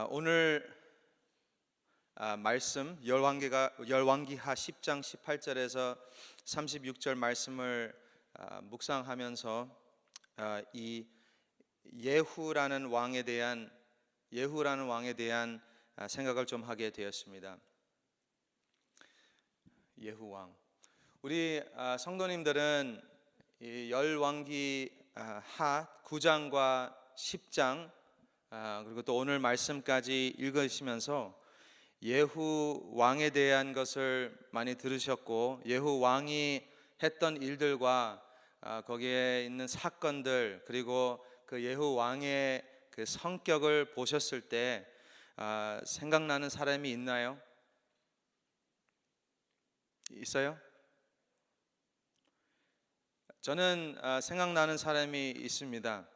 오늘 말씀 열왕기하 10장 18절에서 36절 말씀을 묵상하면서 이 예후라는 왕에 대한 생각을 좀 하게 되었습니다. 예후 왕. 우리 성도님들은 이 열왕기하 9장과 10장 그리고 또 오늘 말씀까지 읽으시면서 예후 왕에 대한 것을 많이 들으셨고, 예후 왕이 했던 일들과 거기에 있는 사건들, 그리고 그 예후 왕의 그 성격을 보셨을 때 생각나는 사람이 있나요? 있어요? 저는 생각나는 사람이 있습니다.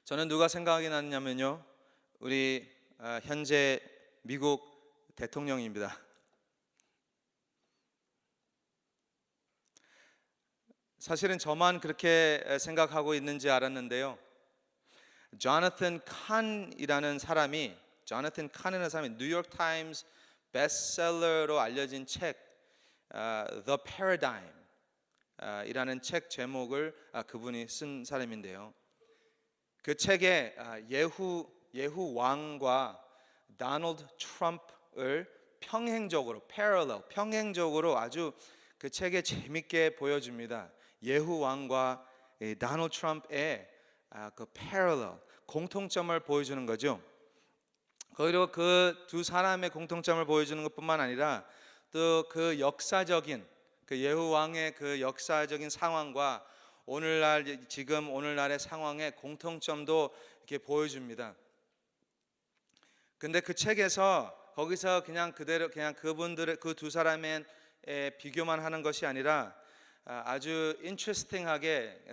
저는 누가 생각이 나느냐면요, 우리 현재 미국 대통령입니다. 사실은 저만 그렇게 생각하고 있는지 알았는데요, 조나탄 칸이라는 사람이 뉴욕 타임스 베스트셀러로 알려진 책 The Paradigm 이라는 책 제목을 그분이 쓴 사람인데요, 그 책에 예후 왕과 도널드 트럼프를 평행적으로 아주 그 책에 재밌게 보여줍니다. 예후 왕과 도널드 트럼프의 그 공통점을 보여주는 거죠. 그리고 그 두 사람의 공통점을 보여주는 것뿐만 아니라 또 그 역사적인 그 예후 왕의 그 역사적인 상황과 오늘날의 상황의 공통점도 이렇게 보여줍니다. 근데 그 책에서 거기서 그냥 그분들의 그 두 사람의 비교만 하는 것이 아니라 아주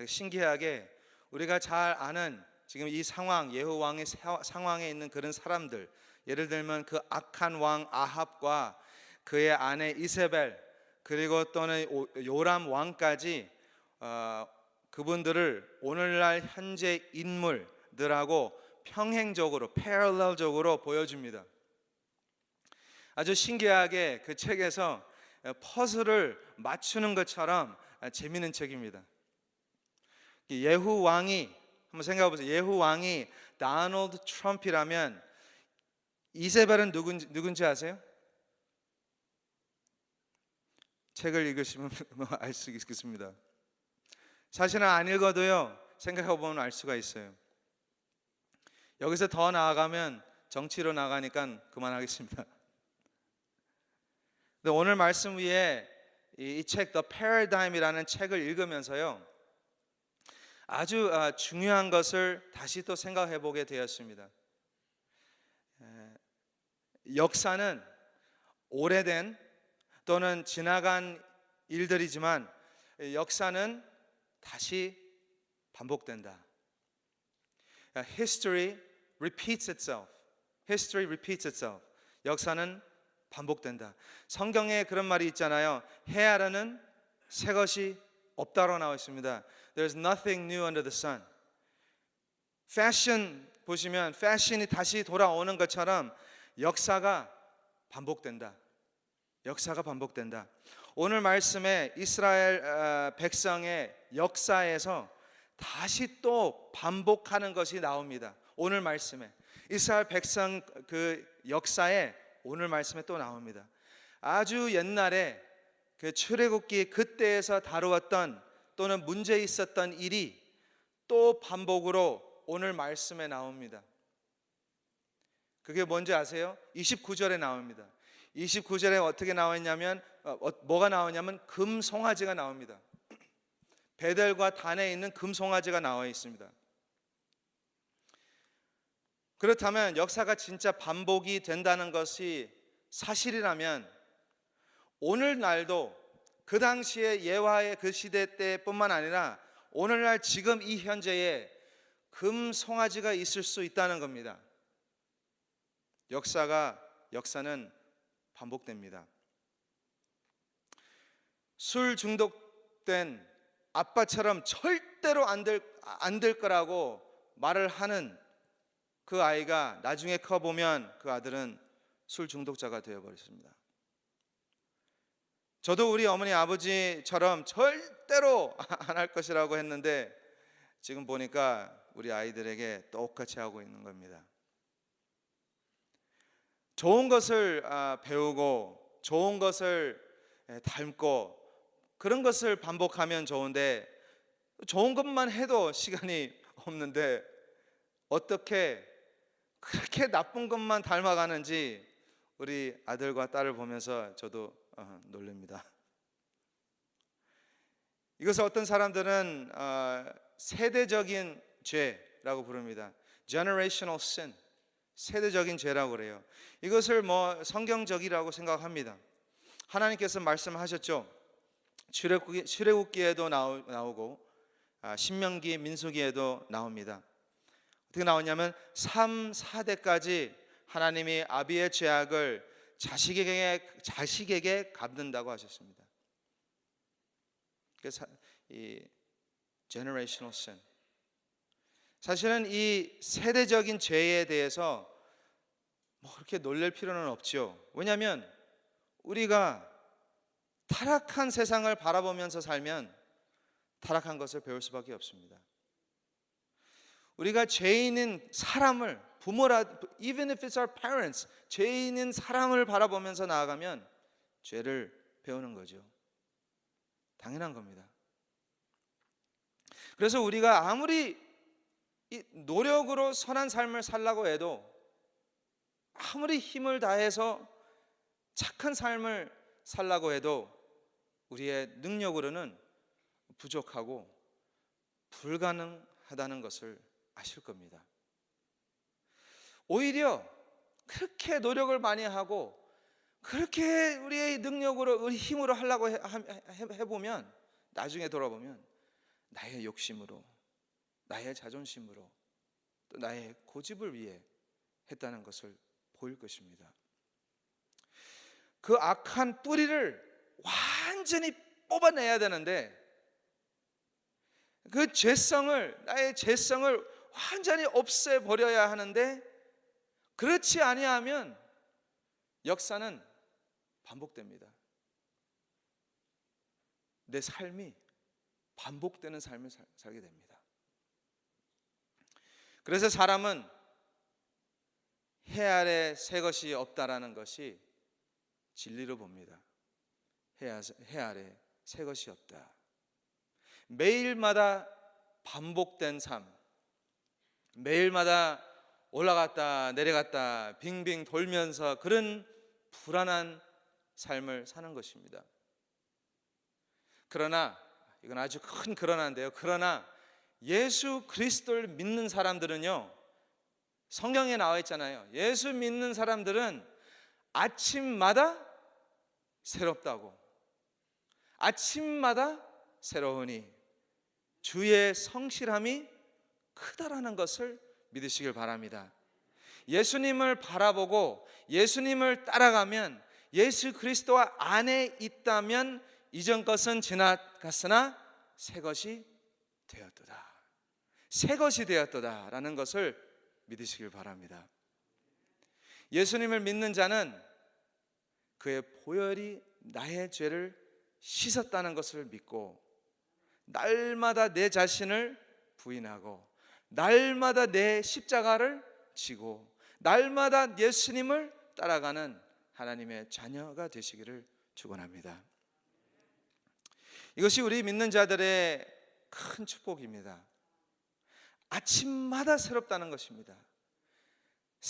신기하게 우리가 잘 아는 지금 이 상황, 예후 왕의 상황에 있는 그런 사람들, 예를 들면 그 악한 왕 아합과 그의 아내 이세벨, 그리고 또는 요람 왕까지 그분들을 오늘날 현재 인물들하고 패럴렐적으로 보여줍니다. 아주 신기하게 그 책에서 퍼즐을 맞추는 것처럼 재미있는 책입니다. 예후 왕이, 한번 생각해 보세요. 예후 왕이 도널드 트럼프라면 이세벨은 누군지 아세요? 책을 읽으시면 알 수 있겠습니다. 사실은 안 읽어도요, 생각해 보면 알 수가 있어요. 여기서 더 나아가면 정치로 나가니까 그만하겠습니다. 근데 오늘 말씀 위에 이 책 The Paradigm이라는 책을 읽으면서요, 아주 중요한 것을 다시 또 생각해 보게 되었습니다. 역사는 오래된 또는 지나간 일들이지만 역사는 다시 반복된다. History repeats itself. 역사는 반복된다. 성경에 그런 말이 있잖아요. 해아라는 새 것이 없다로 나와 있습니다. There's nothing new under the sun. 패션 보시면 패션이 다시 돌아오는 것처럼 역사가 반복된다. 오늘 말씀에 이스라엘 백성의 역사에서 다시 또 반복하는 것이 나옵니다. 오늘 말씀에 이스라엘 백성 그 역사에 오늘 말씀에 또 나옵니다. 아주 옛날에 그 출애굽기 그때에서 다루었던 또는 문제 있었던 일이 또 반복으로 오늘 말씀에 나옵니다. 그게 뭔지 아세요? 29절에 나옵니다. 29절에 어떻게 나왔냐면 뭐가 나오냐면 금송아지가 나옵니다. 베델과 단에 있는 금송아지가 나와 있습니다. 그렇다면 역사가 진짜 반복이 된다는 것이 사실이라면 오늘날도 그 당시에 예화의 그 시대 때뿐만 아니라 오늘날 지금 이 현재에 금송아지가 있을 수 있다는 겁니다. 역사는 반복됩니다. 술 중독된 아빠처럼 절대로 안 될 거라고 말을 하는 그 아이가 나중에 커보면 그 아들은 술 중독자가 되어버렸습니다. 저도 우리 어머니 아버지처럼 절대로 안 할 것이라고 했는데 지금 보니까 우리 아이들에게 똑같이 하고 있는 겁니다. 좋은 것을 배우고 좋은 것을 닮고 그런 것을 반복하면 좋은데 좋은 것만 해도 시간이 없는데 어떻게 그렇게 나쁜 것만 닮아가는지 우리 아들과 딸을 보면서 저도 놀랍니다. 이것을 어떤 사람들은 세대적인 죄라고 부릅니다. Generational sin, 세대적인 죄라고 그래요. 이것을 성경적이라고 생각합니다. 하나님께서 말씀하셨죠. 출애굽기에도 나오고 신명기, 민수기에도 나옵니다. 어떻게 나오냐면 3, 4대까지 하나님이 아비의 죄악을 자식에게 갚는다고 하셨습니다. 그래서 이 generational sin, 사실은 이 세대적인 죄에 대해서 그렇게 놀랄 필요는 없죠. 왜냐하면 우리가 타락한 세상을 바라보면서 살면 타락한 것을 배울 수밖에 없습니다. 우리가 죄인인 사람을, even if it's our parents, 죄인인 사람을 바라보면서 나아가면 죄를 배우는 거죠. 당연한 겁니다. 그래서 우리가 아무리 노력으로 선한 삶을 살라고 해도, 아무리 힘을 다해서 착한 삶을 살라고 해도 우리의 능력으로는 부족하고 불가능하다는 것을 아실 겁니다. 오히려 그렇게 노력을 많이 하고 그렇게 우리의 능력으로, 우리 힘으로 하려고 해보면 나중에 돌아보면 나의 욕심으로, 나의 자존심으로, 또 나의 고집을 위해 했다는 것을 보일 것입니다. 그 악한 뿌리를 완전히 뽑아내야 되는데 그 죄성을, 나의 죄성을 완전히 없애버려야 하는데 그렇지 아니하면 역사는 반복됩니다. 내 삶이 반복되는 삶을 살게 됩니다. 그래서 사람은 해 아래 새 것이 없다라는 것이 진리로 봅니다. 해 아래 새 것이 없다. 매일마다 반복된 삶, 매일마다 올라갔다 내려갔다 빙빙 돌면서 그런 불안한 삶을 사는 것입니다. 그러나 이건 아주 큰 그러나인데요. 그러나 예수 그리스도를 믿는 사람들은요, 성경에 나와 있잖아요. 예수 믿는 사람들은 아침마다 새롭다고, 아침마다 새로우니 주의 성실함이 크다라는 것을 믿으시길 바랍니다. 예수님을 바라보고 예수님을 따라가면, 예수 그리스도와 안에 있다면 이전 것은 지나갔으나 새 것이 되었도다, 새 것이 되었도다라는 것을 믿으시길 바랍니다. 예수님을 믿는 자는 그의 보혈이 나의 죄를 씻었다는 것을 믿고 날마다 내 자신을 부인하고 날마다 내 십자가를 지고 날마다 예수님을 따라가는 하나님의 자녀가 되시기를 축원합니다. 이것이 우리 믿는 자들의 큰 축복입니다. 아침마다 새롭다는 것입니다.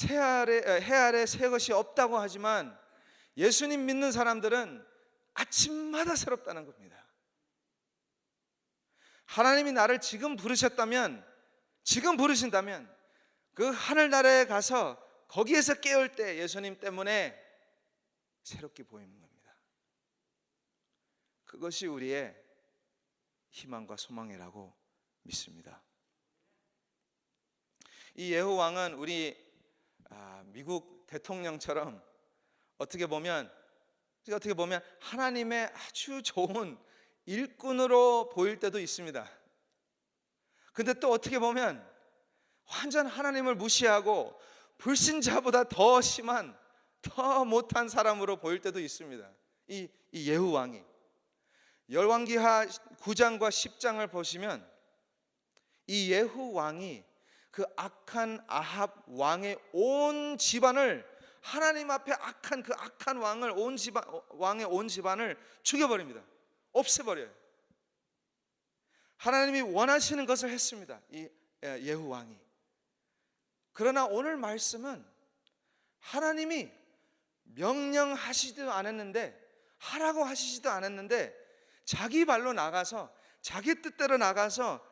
해 아래 새 것이 없다고 하지만 예수님 믿는 사람들은 아침마다 새롭다는 겁니다. 하나님이 나를 지금 부르셨다면, 지금 부르신다면 그 하늘나라에 가서 거기에서 깨울 때 예수님 때문에 새롭게 보이는 겁니다. 그것이 우리의 희망과 소망이라고 믿습니다. 이 예후 왕은 우리 미국 대통령처럼 어떻게 보면 하나님의 아주 좋은 일꾼으로 보일 때도 있습니다. 근데 또 어떻게 보면 완전 하나님을 무시하고 불신자보다 더 심한, 더 못한 사람으로 보일 때도 있습니다. 이 예후 왕이 열왕기하 9장과 10장을 보시면 이 예후 왕이 그 악한 아합 왕의 온 집안을, 하나님 앞에 악한 그 악한 왕을 왕의 온 집안을 죽여버립니다. 없애버려요. 하나님이 원하시는 것을 했습니다, 이 예후 왕이. 그러나 오늘 말씀은 하나님이 명령하시지도 않았는데, 하라고 하시지도 않았는데 자기 발로 나가서, 자기 뜻대로 나가서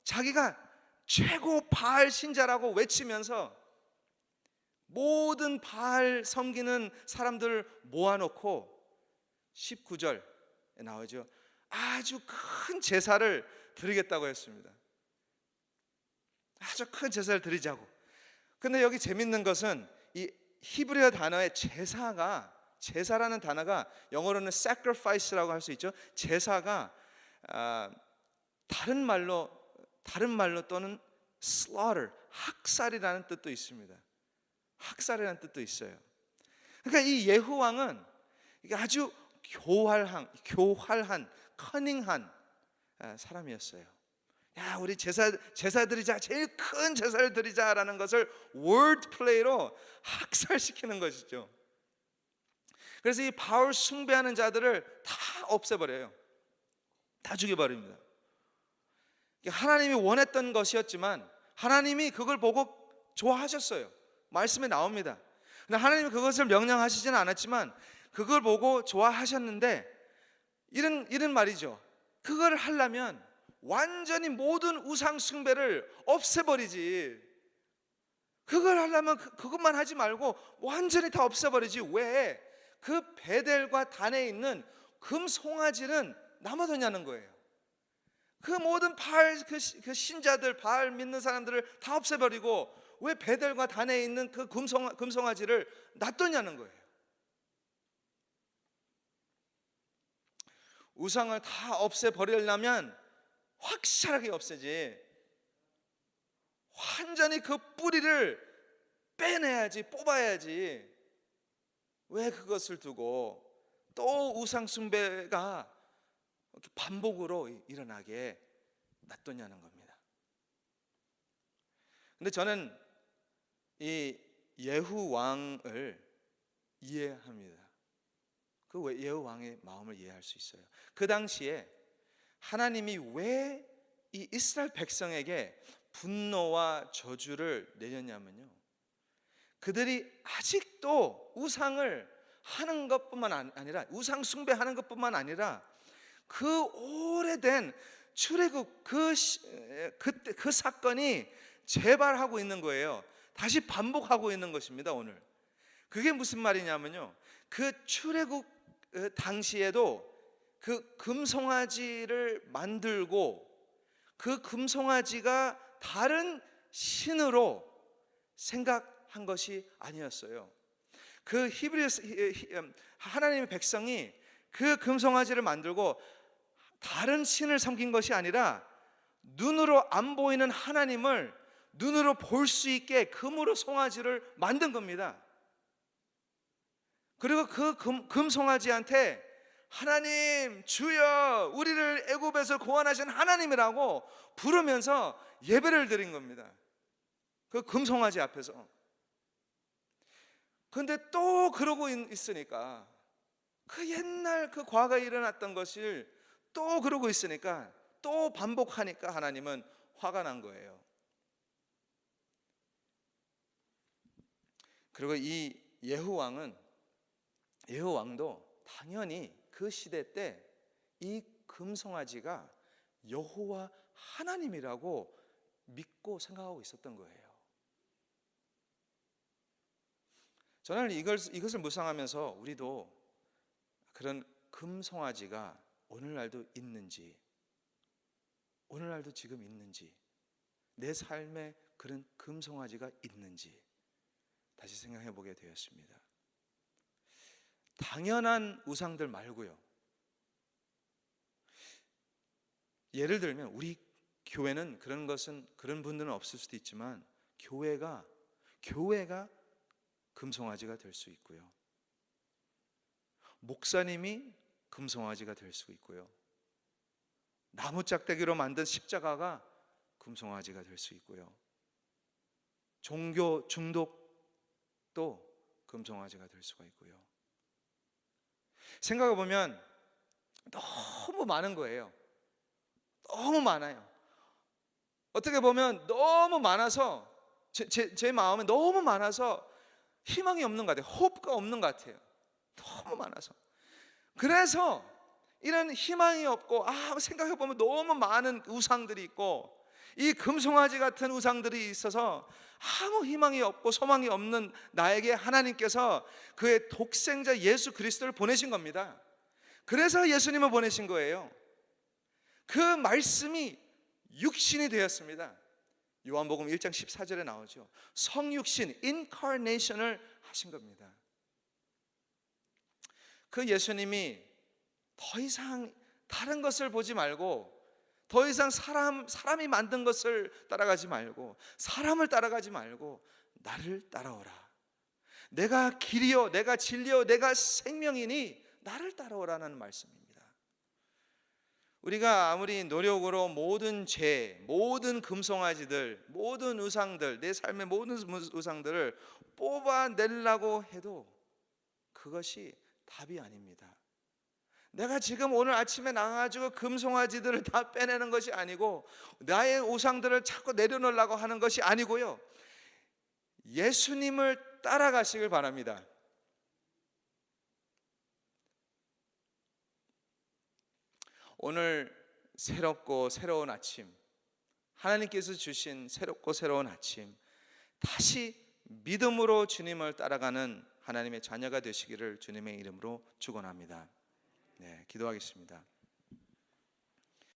자기가 최고 바알 신자라고 외치면서 모든 바알 섬기는 사람들을 모아놓고 19절에 나오죠. 아주 큰 제사를 드리겠다고 했습니다. 아주 큰 제사를 드리자고. 근데 여기 재밌는 것은 이 히브리어 단어의 제사라는 단어가 영어로는 sacrifice라고 할 수 있죠. 제사가 다른 말로 또는 slaughter, 학살이라는 뜻도 있습니다. 학살이라는 뜻도 있어요. 그러니까 이 예후 왕은 아주 교활한, 커닝한 사람이었어요. 야, 우리 제사 드리자, 제일 큰 제사를 드리자라는 것을 word play로 학살시키는 것이죠. 그래서 이 바울 숭배하는 자들을 다 없애버려요. 다 죽여버립니다. 하나님이 원했던 것이었지만 하나님이 그걸 보고 좋아하셨어요. 말씀에 나옵니다. 근데 하나님이 그것을 명령하시지는 않았지만 그걸 보고 좋아하셨는데, 이런 말이죠. 그걸 하려면 완전히 모든 우상 숭배를 없애버리지. 그걸 하려면 그것만 하지 말고 완전히 다 없애버리지. 왜 그 베델과 단에 있는 금송아지는 남아뒀냐는 거예요. 그 모든 바알 그 신자들, 바알 믿는 사람들을 다 없애버리고 왜 베델과 단에 있는 그 금송아지를 놔뒀냐는 거예요. 우상을 다 없애버리려면 확실하게 없애지, 완전히 그 뿌리를 빼내야지, 뽑아야지. 왜 그것을 두고 또 우상 숭배가 반복으로 일어나게 놔뒀냐는 겁니다. 근데 저는 이 예후 왕을 이해합니다. 그 예후 왕의 마음을 이해할 수 있어요. 그 당시에 하나님이 왜 이 이스라엘 백성에게 분노와 저주를 내렸냐면요, 그들이 아직도 우상을 하는 것뿐만 아니라, 우상 숭배하는 것뿐만 아니라 그 오래된 출애굽 그 사건이 재발하고 있는 거예요. 다시 반복하고 있는 것입니다. 오늘 그게 무슨 말이냐면요, 그 출애굽 당시에도 그 금송아지를 만들고 그 금송아지가 다른 신으로 생각한 것이 아니었어요. 그 하나님의 백성이 그 금송아지를 만들고 다른 신을 섬긴 것이 아니라 눈으로 안 보이는 하나님을 눈으로 볼 수 있게 금으로 송아지를 만든 겁니다. 그리고 그 금송아지한테 하나님, 주여, 우리를 애굽에서 구원하신 하나님이라고 부르면서 예배를 드린 겁니다. 그 금송아지 앞에서. 그런데 또 그러고 있으니까, 그 옛날 그 과거에 일어났던 것을 또 그러고 있으니까, 또 반복하니까 하나님은 화가 난 거예요. 그리고 이 예후 왕도 당연히 그 시대 때 이 금송아지가 여호와 하나님이라고 믿고 생각하고 있었던 거예요. 저는 이것을 묵상하면서 우리도 그런 금송아지가 오늘날도 있는지, 오늘날도 지금 있는지, 내 삶에 그런 금송아지가 있는지 다시 생각해 보게 되었습니다. 당연한 우상들 말고요. 예를 들면 우리 교회는 그런 분들은 없을 수도 있지만 교회가 금송아지가 될 수 있고요. 목사님이 금송아지가 될 수 있고요. 나무 짝대기로 만든 십자가가 금송아지가 될 수 있고요. 종교 중독도 금송아지가 될 수가 있고요. 생각해 보면 너무 많은 거예요. 너무 많아요. 어떻게 보면 너무 많아서 제 마음에 너무 많아서 희망이 없는 것 같아요. 호흡가 없는 것 같아요. 너무 많아서. 그래서 이런 희망이 없고 생각해 보면 너무 많은 우상들이 있고 이 금송아지 같은 우상들이 있어서 아무 희망이 없고 소망이 없는 나에게 하나님께서 그의 독생자 예수 그리스도를 보내신 겁니다. 그래서 예수님을 보내신 거예요. 그 말씀이 육신이 되었습니다. 요한복음 1장 14절에 나오죠. 성육신, 인카네이션을 하신 겁니다. 그 예수님이 더 이상 다른 것을 보지 말고 더 이상 사람이 만든 것을 따라가지 말고 사람을 따라가지 말고 나를 따라오라. 내가 길이요, 내가 진리요, 내가 생명이니 나를 따라오라는 말씀입니다. 우리가 아무리 노력으로 모든 죄, 모든 금송아지들, 모든 우상들, 내 삶의 모든 우상들을 뽑아내려고 해도 그것이 답이 아닙니다. 내가 지금 오늘 아침에 나가가지고 금송아지들을 다 빼내는 것이 아니고 나의 우상들을 자꾸 내려놓으려고 하는 것이 아니고요, 예수님을 따라가시길 바랍니다. 오늘 새롭고 새로운 아침, 하나님께서 주신 새롭고 새로운 아침, 다시 믿음으로 주님을 따라가는 하나님의 자녀가 되시기를 주님의 이름으로 축원합니다. 네, 기도하겠습니다.